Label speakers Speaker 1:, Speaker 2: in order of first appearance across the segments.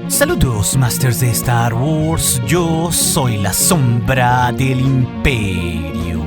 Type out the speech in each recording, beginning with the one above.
Speaker 1: Saludos, Masters de Star Wars. Yo soy la sombra del Imperio.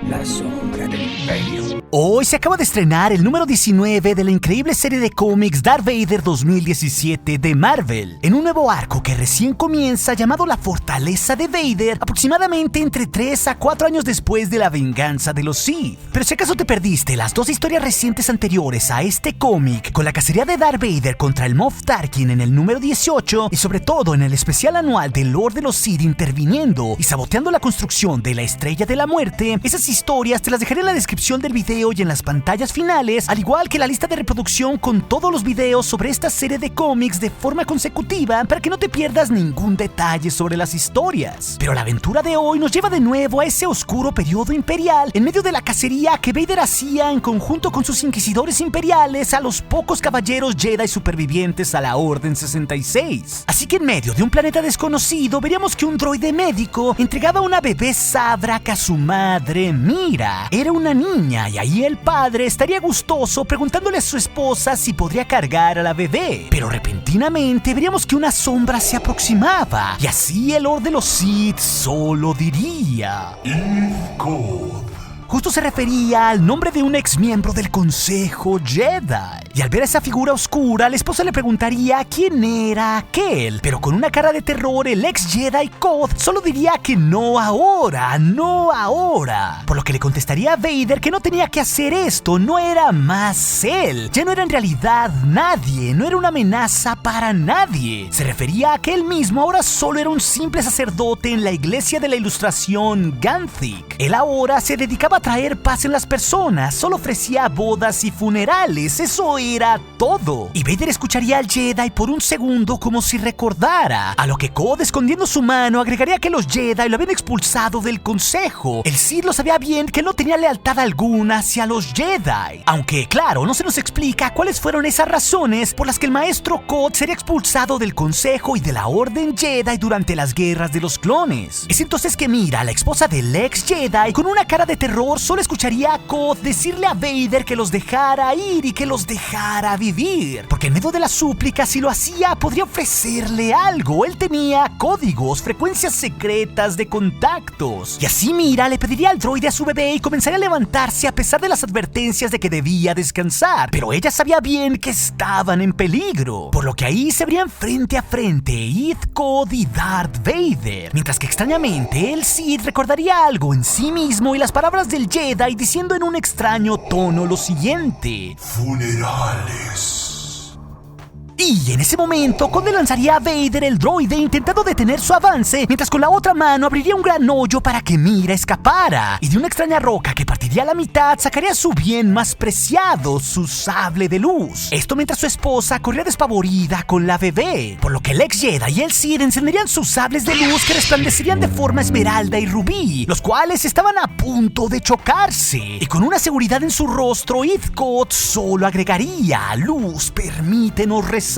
Speaker 2: La sombra del Imperio.
Speaker 1: Hoy se acaba de estrenar el número 19 de la increíble serie de cómics Darth Vader 2017 de Marvel, en un nuevo arco que recién comienza llamado La Fortaleza de Vader, aproximadamente entre 3 a 4 años después de la venganza de los Sith. Pero si acaso te perdiste las dos historias recientes anteriores a este cómic, con la cacería de Darth Vader contra el Moff Tarkin en el número 18 y sobre todo en el especial anual del Lord de los Sith interviniendo y saboteando la construcción de la Estrella de la Muerte, esas historias te las dejaré en la descripción del video y en las pantallas finales, al igual que la lista de reproducción con todos los videos sobre esta serie de cómics de forma consecutiva para que no te pierdas ningún detalle sobre las historias. Pero la aventura de hoy nos lleva de nuevo a ese oscuro periodo imperial en medio de la cacería que Vader hacía en conjunto con sus inquisidores imperiales a los pocos caballeros Jedi supervivientes a la Orden 66. Así que en medio de un planeta desconocido veríamos que un droide médico entregaba a una bebé Sabrak a su madre Mira. Era una niña y ahí el padre estaría gustoso preguntándole a su esposa si podría cargar a la bebé. Pero repentinamente veríamos que una sombra se aproximaba y así el Lord de los Sith solo diría:
Speaker 3: Ithcod.
Speaker 1: Justo se refería al nombre de un ex miembro del Consejo Jedi. Y al ver a esa figura oscura, la esposa le preguntaría quién era aquel. Pero con una cara de terror, el ex Jedi Cod solo diría que no ahora, no ahora. Por lo que le contestaría a Vader que no tenía que hacer esto, no era más él. Ya no era en realidad nadie, no era una amenaza para nadie. Se refería a que él mismo ahora solo era un simple sacerdote en la iglesia de la Ilustración Ganthic. Él ahora se dedicaba a traer paz en las personas, solo ofrecía bodas y funerales, eso era todo. Y Vader escucharía al Jedi por un segundo como si recordara, a lo que Cod, escondiendo su mano, agregaría que los Jedi lo habían expulsado del consejo. El Sith lo sabía bien que no tenía lealtad alguna hacia los Jedi, aunque claro, no se nos explica cuáles fueron esas razones por las que el maestro Cod sería expulsado del consejo y de la Orden Jedi durante las guerras de los clones. Es entonces que Mira, la esposa del ex Jedi, con una cara de terror, solo escucharía a Cod decirle a Vader que los dejara ir y que los dejara vivir, porque en medio de la súplica, si lo hacía, podría ofrecerle algo. Él tenía códigos, frecuencias secretas de contactos. Y así Mira le pediría al droide a su bebé y comenzaría a levantarse a pesar de las advertencias de que debía descansar. Pero ella sabía bien que estaban en peligro, por lo que ahí se verían frente a frente Ithcod y Darth Vader, mientras que extrañamente el Sith recordaría algo en sí mismo y las palabras del Jedi diciendo en un extraño tono lo siguiente:
Speaker 3: Funerales.
Speaker 1: Y en ese momento, Cod le lanzaría a Vader el droide intentando detener su avance, mientras con la otra mano abriría un gran hoyo para que Mira escapara. Y de una extraña roca que partiría a la mitad sacaría su bien más preciado, su sable de luz. Esto mientras su esposa corría despavorida con la bebé, por lo que el ex Jedi y el Sith encenderían sus sables de luz que resplandecerían de forma esmeralda y rubí, los cuales estaban a punto de chocarse. Y con una seguridad en su rostro, Ithcod solo agregaría: luz, permítenos rezar.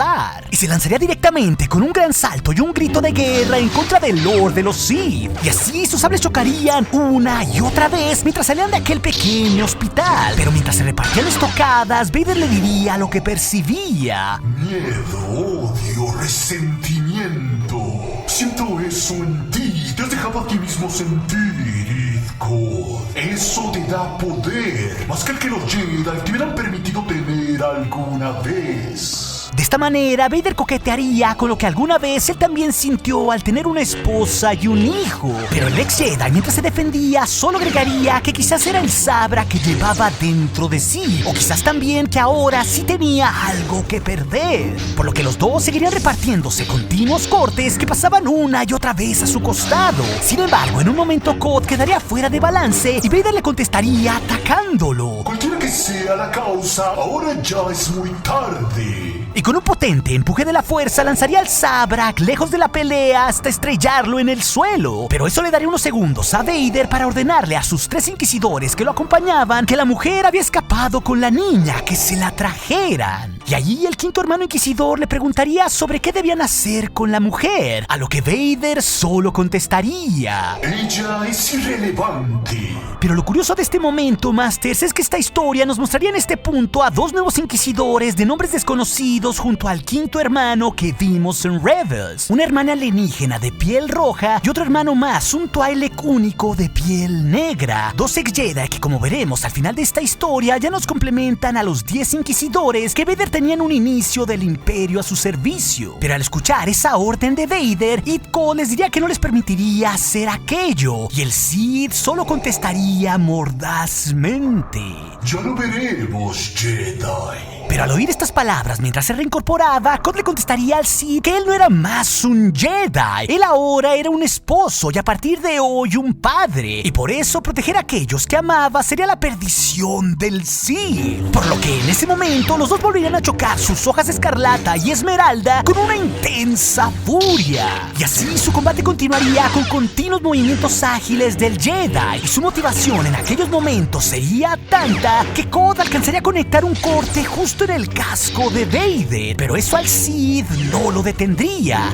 Speaker 1: Y se lanzaría directamente con un gran salto y un grito de guerra en contra del Lord de los Sith. Y así sus sables chocarían una y otra vez mientras salían de aquel pequeño hospital. Pero mientras se repartían estocadas, Vader le diría lo que percibía:
Speaker 3: Miedo, odio, resentimiento. Siento eso en ti. Te has dejado a ti mismo sentir, Ithcod. Eso te da poder, más que el que los Jedi te hubieran permitido tener alguna vez.
Speaker 1: De esta manera, Vader coquetearía con lo que alguna vez él también sintió al tener una esposa y un hijo. Pero el ex Jedi, mientras se defendía, solo agregaría que quizás era el Sabra que llevaba dentro de sí, o quizás también que ahora sí tenía algo que perder. Por lo que los dos seguirían repartiéndose continuos cortes que pasaban una y otra vez a su costado. Sin embargo, en un momento Cod quedaría fuera de balance y Vader le contestaría atacándolo:
Speaker 3: Cualquiera que sea la causa, ahora ya es muy tarde.
Speaker 1: Y con un potente empuje de la fuerza lanzaría al Sabrak lejos de la pelea hasta estrellarlo en el suelo. Pero eso le daría unos segundos a Vader para ordenarle a sus 3 inquisidores que lo acompañaban que la mujer había escapado con la niña, que se la trajeran. Y allí el quinto hermano inquisidor le preguntaría sobre qué debían hacer con la mujer, a lo que Vader solo contestaría:
Speaker 3: ella es irrelevante.
Speaker 1: Pero lo curioso de este momento, Masters, es que esta historia nos mostraría en este punto a dos nuevos inquisidores de nombres desconocidos junto al quinto hermano que vimos en Rebels. Una hermana alienígena de piel roja y otro hermano más, un Twi'lek único de piel negra. Dos ex-Jedi que, como veremos al final de esta historia, ya nos complementan a los 10 inquisidores que Vader tenía en un inicio del Imperio a su servicio. Pero al escuchar esa orden de Vader, Idko les diría que no les permitiría hacer aquello, y el Sith solo contestaría mordazmente:
Speaker 3: ya lo veremos, Jedi.
Speaker 1: Pero al oír estas palabras mientras se reincorporaba, Cod le contestaría al Sith que él no era más un Jedi. Él ahora era un esposo y a partir de hoy un padre. Y por eso proteger a aquellos que amaba sería la perdición del Sith. Por lo que en ese momento los dos volverían a chocar sus hojas escarlata y esmeralda con una intensa furia. Y así su combate continuaría con continuos movimientos ágiles del Jedi. Y su motivación en aquellos momentos sería tanta que Cod alcanzaría a conectar un corte justo en el casco de Vader, pero eso al Sith no lo detendría.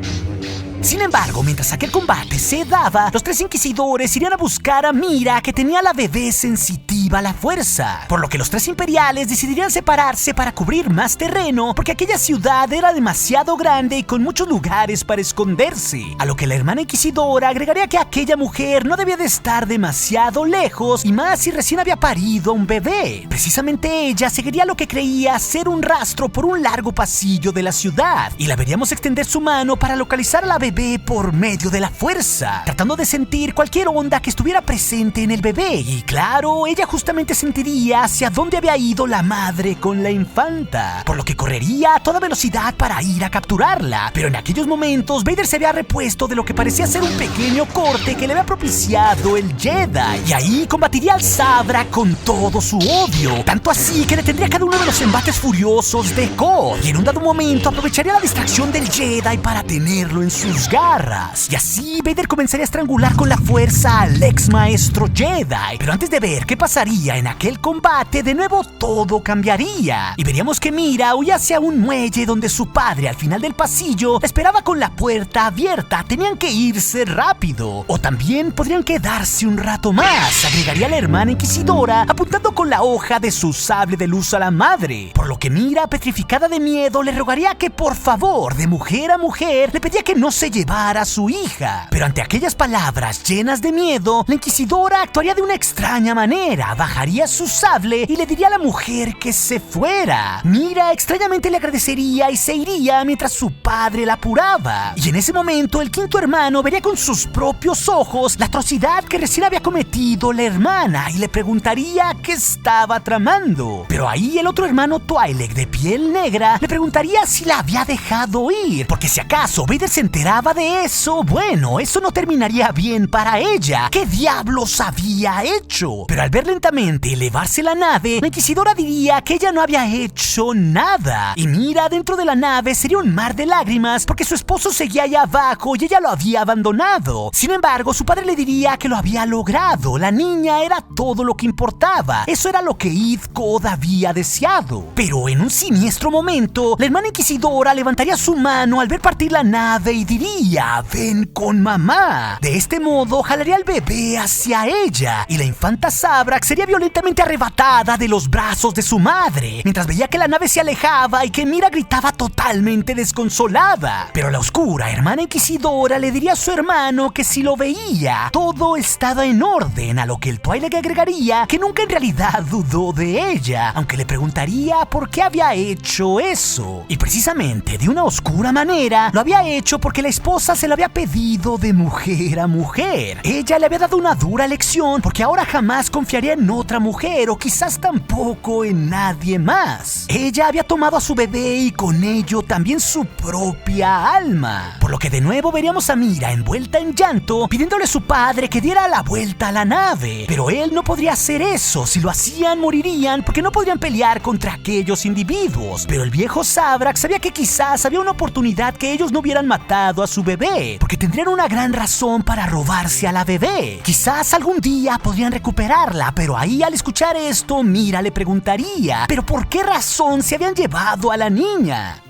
Speaker 1: Sin embargo, mientras aquel combate se daba, los 3 inquisidores irían a buscar a Mira, que tenía a la bebé sensitiva a la fuerza. Por lo que los 3 imperiales decidirían separarse para cubrir más terreno, porque aquella ciudad era demasiado grande y con muchos lugares para esconderse. A lo que la hermana inquisidora agregaría que aquella mujer no debía de estar demasiado lejos, y más si recién había parido a un bebé. Precisamente ella seguiría lo que creía ser un rastro por un largo pasillo de la ciudad, y la veríamos extender su mano para localizar a la bebé por medio de la fuerza, tratando de sentir cualquier onda que estuviera presente en el bebé. Y claro, ella justamente sentiría hacia dónde había ido la madre con la infanta, por lo que correría a toda velocidad para ir a capturarla. Pero en aquellos momentos Vader se había repuesto de lo que parecía ser un pequeño corte que le había propiciado el Jedi, y ahí combatiría al Sabra con todo su odio, tanto así que detendría cada uno de los embates furiosos de Cod, y en un dado momento aprovecharía la distracción del Jedi para tenerlo en sus garras. Y así Vader comenzaría a estrangular con la fuerza al ex maestro Jedi. Pero antes de ver qué pasaría en aquel combate, de nuevo todo cambiaría, y veríamos que Mira huía hacia un muelle donde su padre al final del pasillo esperaba con la puerta abierta. Tenían que irse rápido, o también podrían quedarse un rato más, agregaría la hermana inquisidora, apuntando con la hoja de su sable de luz a la madre. Por lo que Mira, petrificada de miedo, le rogaría que por favor, de mujer a mujer, le pedía que no se llevara a su hija. Pero ante aquellas palabras llenas de miedo, la inquisidora actuaría de una extraña manera. Bajaría su sable y le diría a la mujer que se fuera. Mira extrañamente le agradecería y se iría mientras su padre la apuraba. Y en ese momento el quinto hermano vería con sus propios ojos la atrocidad que recién había cometido la hermana y le preguntaría qué estaba tramando. Pero ahí el otro hermano Twi'lek de piel negra le preguntaría si la había dejado ir, porque si acaso Vader se enteraba de eso, bueno, eso no terminaría bien para ella. ¿Qué diablos había hecho? Pero al ver lentamente elevarse la nave, la inquisidora diría que ella no había hecho nada. Y Mira, dentro de la nave sería un mar de lágrimas porque su esposo seguía allá abajo y ella lo había abandonado. Sin embargo, su padre le diría que lo había logrado. La niña era todo lo que importaba. Eso era lo que Idko había deseado. Pero en un siniestro momento, la hermana inquisidora levantaría su mano al ver partir la nave y diría: ven con mamá. De este modo jalaría al bebé hacia ella y la infanta Sabrak sería violentamente arrebatada de los brazos de su madre, mientras veía que la nave se alejaba y que Mira gritaba totalmente desconsolada. Pero la oscura hermana inquisidora le diría a su hermano que si lo veía, todo estaba en orden, a lo que el Twi'lek agregaría que nunca en realidad dudó de ella, aunque le preguntaría por qué había hecho eso. Y precisamente de una oscura manera lo había hecho porque la esposa se lo había pedido de mujer a mujer. Ella le había dado una dura lección porque ahora jamás confiaría en otra mujer, o quizás tampoco en nadie más. Ella había tomado a su bebé y con ello también su propia alma. Por lo que de nuevo veríamos a Mira envuelta en llanto, pidiéndole a su padre que diera la vuelta a la nave. Pero él no podría hacer eso. Si lo hacían, morirían porque no podrían pelear contra aquellos individuos. Pero el viejo Sabrak sabía que quizás había una oportunidad que ellos no hubieran matado a su bebé, porque tendrían una gran razón para robarse a la bebé. Quizás algún día podrían recuperarla, pero ahí al escuchar esto, Mira le preguntaría, ¿pero por qué razón se habían llevado a la niña?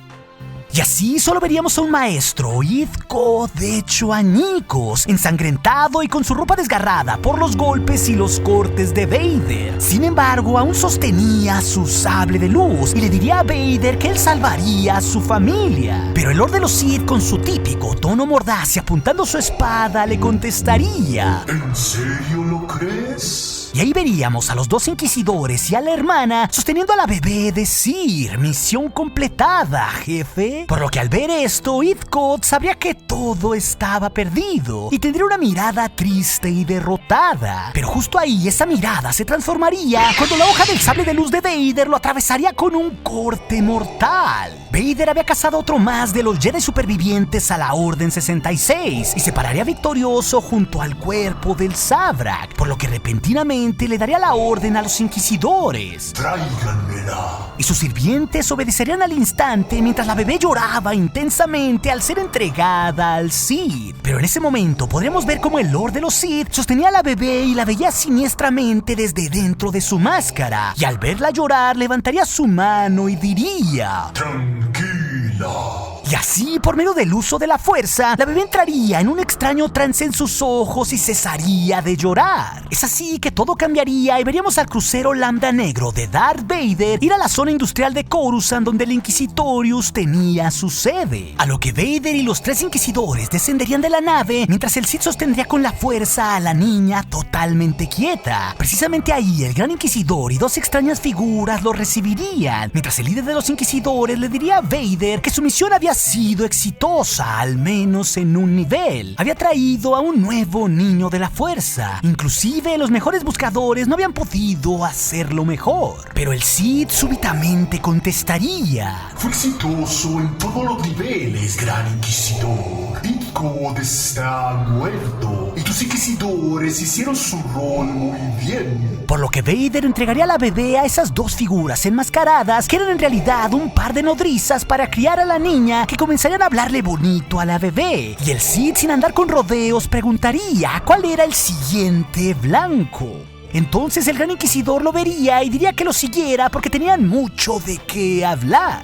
Speaker 1: Y así solo veríamos a un maestro, Idco, de hecho añicos, ensangrentado y con su ropa desgarrada por los golpes y los cortes de Vader. Sin embargo, aún sostenía su sable de luz y le diría a Vader que él salvaría a su familia. Pero el Lord de los Sith, con su típico tono mordaz y apuntando su espada, le contestaría:
Speaker 3: ¿En serio lo crees?
Speaker 1: Y ahí veríamos a los dos inquisidores y a la hermana sosteniendo a la bebé decir: misión completada, jefe. Por lo que al ver esto, Idco sabría que todo estaba perdido y tendría una mirada triste y derrotada. Pero justo ahí esa mirada se transformaría cuando la hoja del sable de luz de Vader lo atravesaría con un corte mortal. Vader había cazado otro más de los Jedi supervivientes a la Orden 66 y se pararía victorioso junto al cuerpo del Zabrak, por lo que repentinamente le daría la orden a los inquisidores:
Speaker 3: Tráiganmela.
Speaker 1: Y sus sirvientes obedecerían al instante mientras la bebé lloraba intensamente al ser entregada al Sith. Pero en ese momento podremos ver cómo el Lord de los Sith sostenía a la bebé y la veía siniestramente desde dentro de su máscara, y al verla llorar levantaría su mano y diría:
Speaker 3: Tranquila.
Speaker 1: Y así, por medio del uso de la fuerza, la bebé entraría en un extraño trance en sus ojos y cesaría de llorar. Es así que todo cambiaría y veríamos al crucero Lambda Negro de Darth Vader ir a la zona industrial de Coruscant, donde el Inquisitorius tenía su sede. A lo que Vader y los tres inquisidores descenderían de la nave, mientras el Sith sostendría con la fuerza a la niña totalmente quieta. Precisamente ahí, el Gran Inquisidor y dos extrañas figuras lo recibirían, mientras el líder de los inquisidores le diría a Vader que su misión había sido exitosa, al menos en un nivel. Había traído a un nuevo niño de la fuerza. Inclusive los mejores buscadores no habían podido hacerlo mejor. Pero el Sith súbitamente contestaría:
Speaker 3: Fue exitoso en todos los niveles, Gran Inquisidor. Idco está muerto y tus inquisidores hicieron su rol muy bien.
Speaker 1: Por lo que Vader entregaría a la bebé a esas dos figuras enmascaradas, que eran en realidad un par de nodrizas para criar a la niña, que comenzarían a hablarle bonito a la bebé. Y el Sith, sin andar con rodeos, preguntaría cuál era el siguiente blanco. Entonces el Gran Inquisidor lo vería y diría que lo siguiera porque tenían mucho de qué hablar.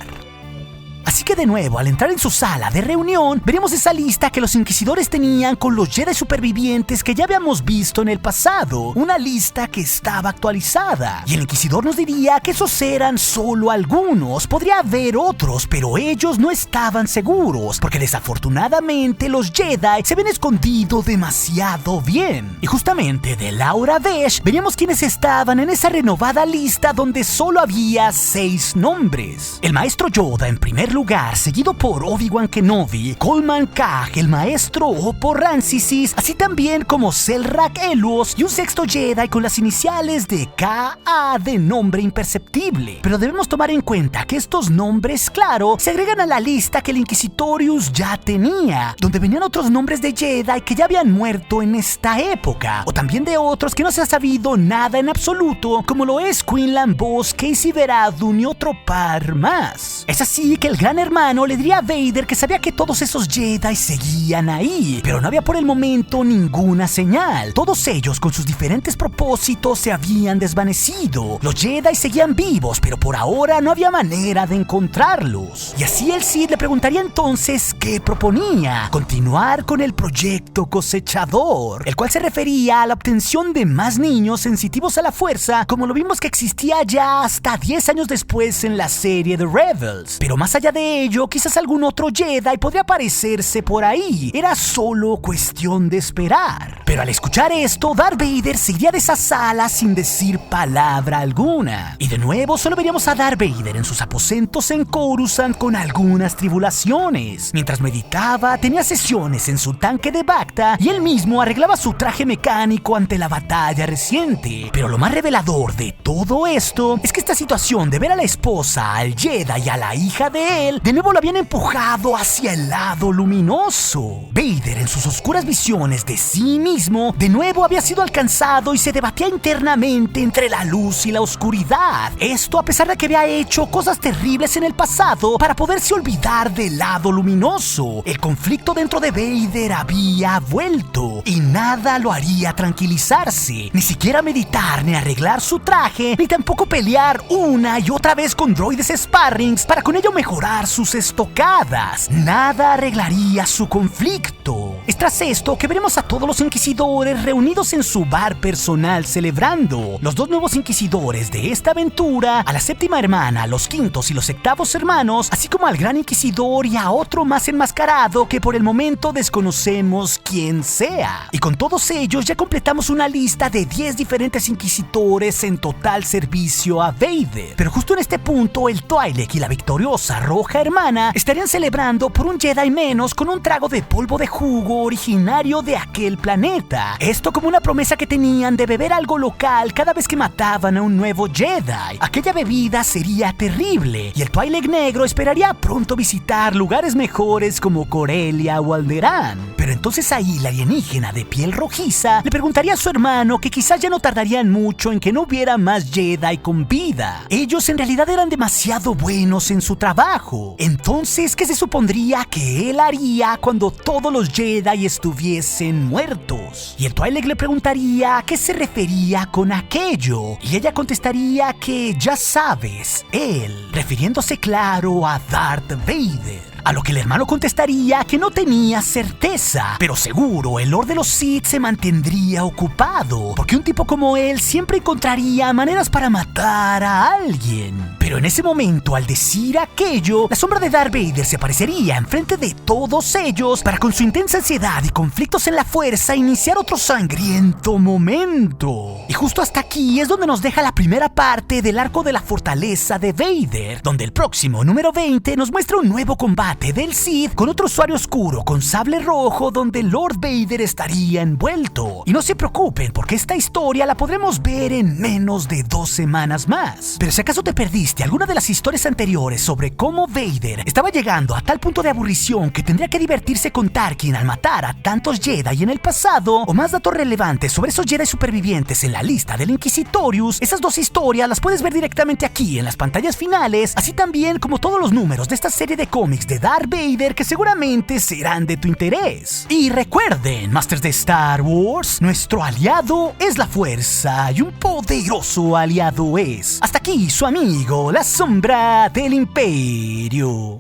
Speaker 1: Así que de nuevo, al entrar en su sala de reunión, veremos esa lista que los inquisidores tenían con los Jedi supervivientes que ya habíamos visto en el pasado. Una lista que estaba actualizada. Y el inquisidor nos diría que esos eran solo algunos. Podría haber otros, pero ellos no estaban seguros, porque desafortunadamente los Jedi se habían escondido demasiado bien. Y justamente de Laura Vesh veríamos quiénes estaban en esa renovada lista donde solo había 6 nombres. El maestro Yoda en primer lugar, seguido por Obi-Wan Kenobi, Coleman Kaj, el maestro Oppo Rancisis, así también como Selrak Eluos y un sexto Jedi con las iniciales de K.A. de nombre imperceptible. Pero debemos tomar en cuenta que estos nombres, claro, se agregan a la lista que el Inquisitorius ya tenía, donde venían otros nombres de Jedi que ya habían muerto en esta época, o también de otros que no se ha sabido nada en absoluto, como lo es Quinlan Vos, Casey Veradun y otro par más. Es así que el Gran Hermano le diría a Vader que sabía que todos esos Jedi seguían ahí, pero no había por el momento ninguna señal. Todos ellos, con sus diferentes propósitos, se habían desvanecido. Los Jedi seguían vivos, pero por ahora no había manera de encontrarlos. Y así el Sith le preguntaría entonces qué proponía: continuar con el proyecto cosechador, el cual se refería a la obtención de más niños sensitivos a la fuerza, como lo vimos que existía ya hasta 10 años después en la serie The Rebels. Pero más allá de ello, quizás algún otro Jedi podría aparecerse por ahí. Era solo cuestión de esperar. Pero al escuchar esto, Darth Vader se iría de esa sala sin decir palabra alguna. Y de nuevo solo veríamos a Darth Vader en sus aposentos en Coruscant con algunas tribulaciones. Mientras meditaba, tenía sesiones en su tanque de Bacta y él mismo arreglaba su traje mecánico ante la batalla reciente. Pero lo más revelador de todo esto es que esta situación de ver a la esposa, al Jedi y a la hija de él de nuevo lo habían empujado hacia el lado luminoso. Vader, en sus oscuras visiones de sí mismo, de nuevo había sido alcanzado y se debatía internamente entre la luz y la oscuridad. Esto a pesar de que había hecho cosas terribles en el pasado para poderse olvidar del lado luminoso. El conflicto dentro de Vader había vuelto y nada lo haría tranquilizarse, ni siquiera meditar, ni arreglar su traje, ni tampoco pelear una y otra vez con droides sparrings para con ello mejorar sus estocadas. Nada arreglaría su conflicto. Es tras esto que veremos a todos los inquisidores reunidos en su bar personal celebrando. Los dos nuevos inquisidores de esta aventura, a la séptima hermana, los quintos y los octavos hermanos, así como al gran inquisidor y a otro más enmascarado que por el momento desconocemos quién sea. Y con todos ellos ya completamos una lista de 10 diferentes inquisidores en total servicio a Vader. Pero justo en este punto, el Twi'lek y la victoriosa roja hermana estarían celebrando por un Jedi menos con un trago de polvo de jugo originario de aquel planeta. Esto como una promesa que tenían de beber algo local cada vez que mataban a un nuevo Jedi. Aquella bebida sería terrible y el Twi'lek negro esperaría pronto visitar lugares mejores como Corellia o Alderaan. Pero entonces ahí la alienígena de piel rojiza le preguntaría a su hermano que quizás ya no tardarían mucho en que no hubiera más Jedi con vida. Ellos en realidad eran demasiado buenos en su trabajo. Entonces, ¿qué se supondría que él haría cuando todos los Jedi estuviesen muertos? Y el Twi'lek le preguntaría a qué se refería con aquello. Y ella contestaría que ya sabes, él, refiriéndose claro a Darth Vader. A lo que el hermano contestaría que no tenía certeza, pero seguro el Lord de los Sith se mantendría ocupado, porque un tipo como él siempre encontraría maneras para matar a alguien. Pero en ese momento, al decir aquello, la sombra de Darth Vader se aparecería enfrente de todos ellos para, con su intensa ansiedad y conflictos en la fuerza, iniciar otro sangriento momento. Y justo hasta aquí es donde nos deja la primera parte del arco de la fortaleza de Vader, donde el próximo número 20 nos muestra un nuevo combate del Sith con otro usuario oscuro con sable rojo donde Lord Vader estaría envuelto. Y no se preocupen porque esta historia la podremos ver en menos de 2 semanas más. Pero si acaso te perdiste alguna de las historias anteriores sobre cómo Vader estaba llegando a tal punto de aburrición que tendría que divertirse con Tarkin al matar a tantos Jedi en el pasado, o más datos relevantes sobre esos Jedi supervivientes en la lista del Inquisitorius, esas 2 historias las puedes ver directamente aquí en las pantallas finales, así también como todos los números de esta serie de cómics de Darth Vader que seguramente serán de tu interés. Y recuerden, Masters de Star Wars, nuestro aliado es la fuerza y un poderoso aliado es. Hasta aquí su amigo, la sombra del Imperio.